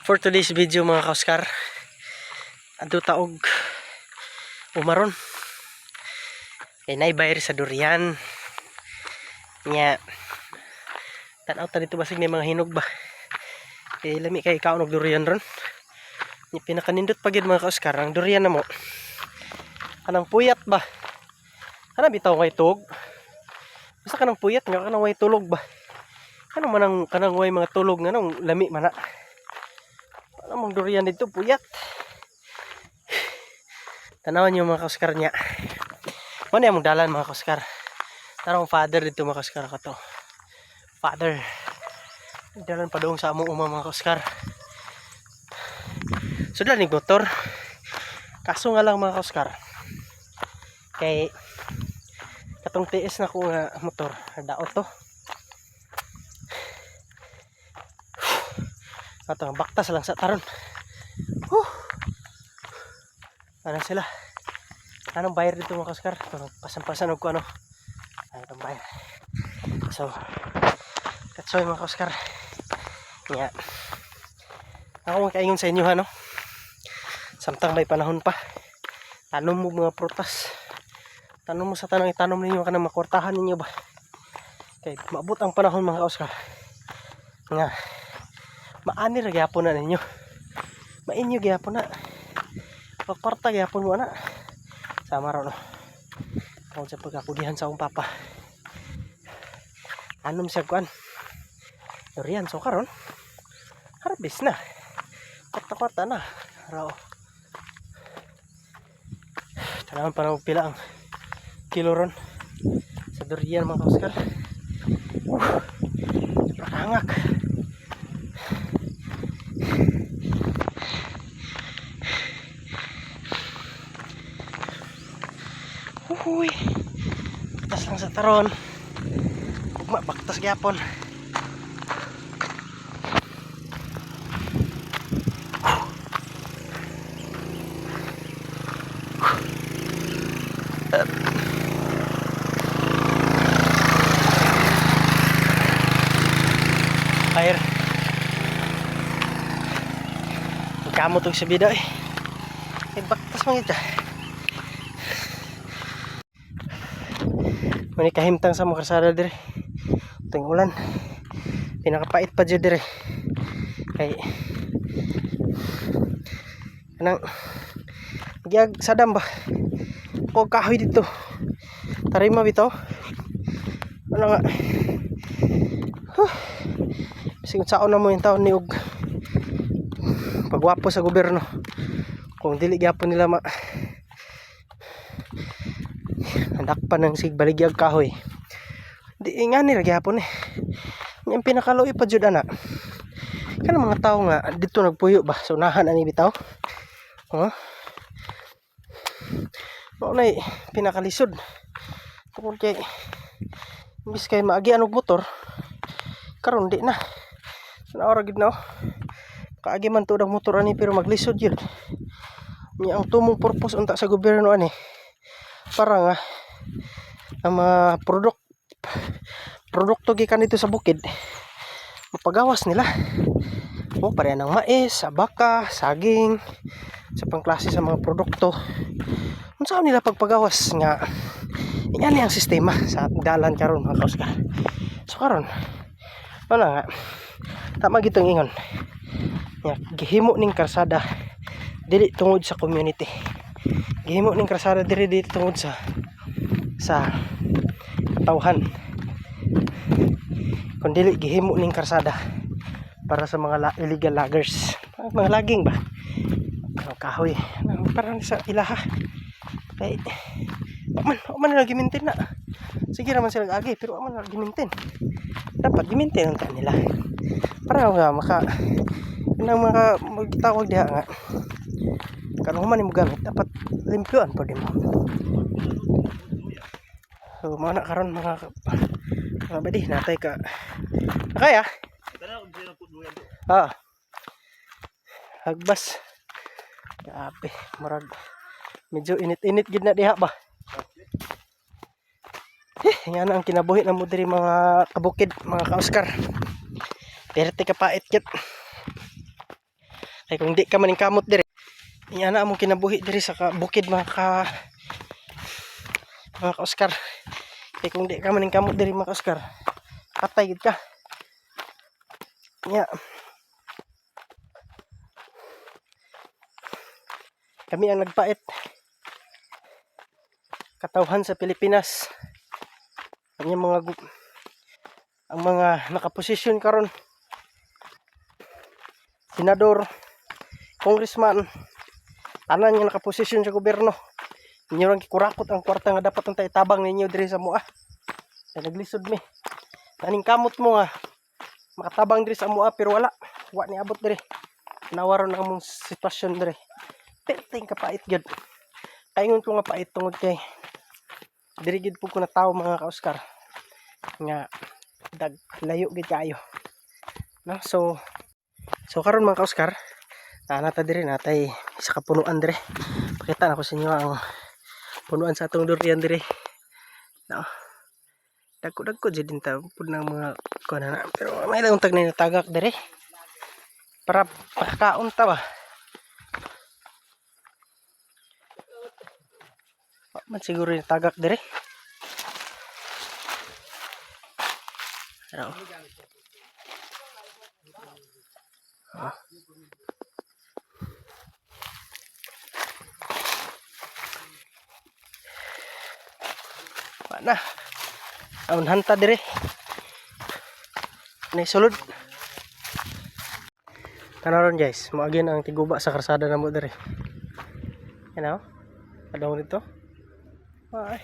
For today's video mga ka-Oscar, adto taog umaron kay naibayar sa durian nya tan-aw ta dito basig may mga hinog ba kay lami kay kaon og durian ron ni pinakanindot pagid mga ka-Oscar ang durian namo kanang puyat ba kana bitaw kay tug basta kanang puyat nga kanang way tulog ba kanang way mga tulog nga nang lami man na mong durian dito puyat. Tanawan niyo mga ka-Oscar nya. Mano yung dalan mga ka-Oscar. Tarong father dito mga ka-Oscar ka to. Father. Dalan pa doon sa among mga ka-Oscar. So dalan motor. Kaso nga lang mga ka-Oscar. Kay katong TS na ko nga motor. Daot to. Atong baktas lang sa taron. Ano sila? Anong bayar dito mga ka-Oscar? Pasan-pasan ko ano. Anong bayar? So, katsoy mga ka-Oscar. Nga. Ako makaingon sa inyo no. Samtang may panahon pa. Tanom mo mga prutas. Tanom mo sa tanong itanom ninyo kanang makwartahan ninyo ba? Kay maabot ang panahon mga ka-Oscar. Nga. Maani ra gyapon na ninyo. Mainyo gyapon na. Pagparta gyapon mo na. Sama ra no. Kung sa pagkakudihan sa akong papa. Anom siya kuan. Durian so karon. Harvest na. Kwarta-kwarta na. Rao. Tanawan pa na pila ang kilo ron. Sa durian mga ka-Oscar. Nakangak. Uy, baktas lang sa taron. Ugma, baktas gyapon. Fire. Magkamot og sa bida eh. Baktas man ito. Mani kahimtang sa mga karsada dire. Ito yung ulan. Pinakapait pa dyan dire. Kay kanang nagyag sadam ba? Huwag kahoy dito. Tarima bitaw. Ano nga. Sige saon na mo yung taon ni og pagwapo sa gobyerno. Kung dili gyapon nila dakpan ng sigbaligyag kahoy. Di nga nila gyapon eh. Yung pinakaluoy pa jud ana. Kanang mga tao nga dito nagpuyo ba sa unahan ani bitaw. Mao nay pinakalisod. Tungod kay imbis kay maagi og motor karon di na. Naora gid na. Kaagi man tuod ang motor ani pero maglisod yun. Nya ang tumong purpose unta sa gobyerno ani para nga ang mga produkto gikan dito sa bukid mapagawas nila o pareha ng mais, abaka, saging sa pangklase sa mga produkto unsa nila pagpagawas nga ingani ang sistema sa dalan karon mga ka-Oscar. So karon wala nga tama gitong ingon nga gihimo ning karsada dili tungod sa community, gihimo ning karsada dili tungod sa tawhan kundi gihimo ning karsada para sa mga illegal loggers, mga logging ba kahoy parang sa ilaha kay man nila gimintin na sige naman sila agi pero man nila gimintin dapat gimintin ang nila para nga maka magtawag diha nga kanang human mo gamit dapat limpyuan pa din mo. So mana karon mga badi natay ka nakaya hagbas grabe murag medyo init-init gid na diha ba nga na ang kinabuhi na mo diri mga kabukid mga ka-Oscar. Pero kapait kit Kay kung di ka maning kamot diri, iana among kinabuhi diri sa bukid mga ka-Oscar. Kay kung di ka maning kamot diri mga ka-Oscar, patay gid ka. Nya. Kami ang nagpait. Katawhan sa Pilipinas. Ang mga nakaposisyon karon, senador, congressman, tanan nga nakaposisyon sa gobyerno, inyo lang kikurakot ang kwarta nga dapat ang itabang ninyo diri sa mua. Ay naglisod mi. Taning kamot mo nga makatabang diri sa mua pero wala ni abot diri. Nawaron ang among sitwasyon diri. Perting kapait gyud. Kaingon ko nga pait tungod kay diri gid pud ko na tawo mga ka-Oscar nga layo gid kaayo, no? So karon mga ka-Oscar, nata diri natay isa ka punuan diri. Pakita na ko sa inyo ang punuan sa atong durian diri, no? Dagko jud din ta pud ng mga kuan na, pero may lang tag na tagak diri para pakaon ta ba. Man siguro yung tagak dire. Ano? Mana? Aun hanta dire. Nay sulod. Kanaron guys, moagin ang tiguba sa karsada namo dire. Ano? Adong dito. Ay.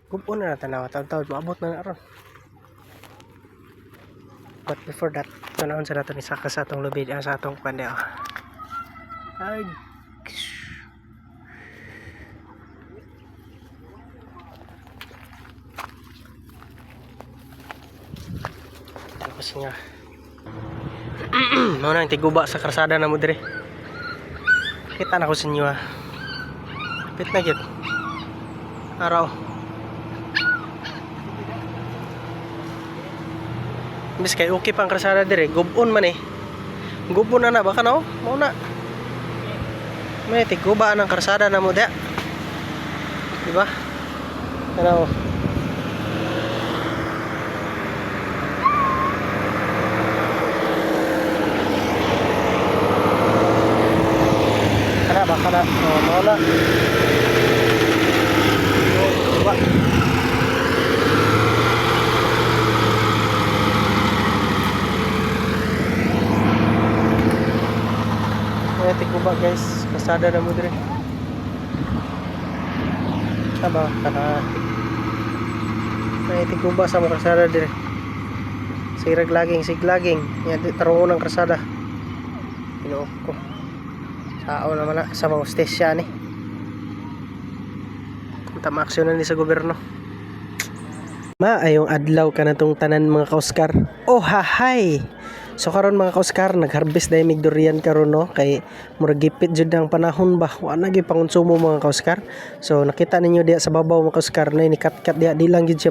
Gupon na tanaw taon-taon maabot na aron. But before that, tanawon sa nato ni saka sa atong lubid sa atong pandeo. Ay. Tapos nga. Mao nang tiguba sa karsada namo dire. Kita na ko sa inyo ha. Pit na gyud. Araw. Bis kay okay pang karsada dire, gubon man eh. Gubon na baka no? Mao na. May tiguba ang karsada na mo dia. Di ba? Ano? Kana ba kana? Oh, mao na. Tiguba. Tiguba guys, kasada na mo dire. Tama, may tiguba sa mga kasada dire. Siglaging. Yan tarungon ng kasada. Pinuok ko. Sao naman na sa mga stesya ni. Punta maaksyonan ni sa gobyerno. Maayong adlaw ka na tong tanan mga ka-Oscar. Oh hahay! So karon mga ka-Oscar, nag-harvest dahil mig durian karon no, kay murag gipit jud ang panahon ba, wa na gyud pangonsumo mga ka-Oscar. So nakita ninyo diya sa babaw mga ka-Oscar na ni kat-kat diya, di lang gyud siya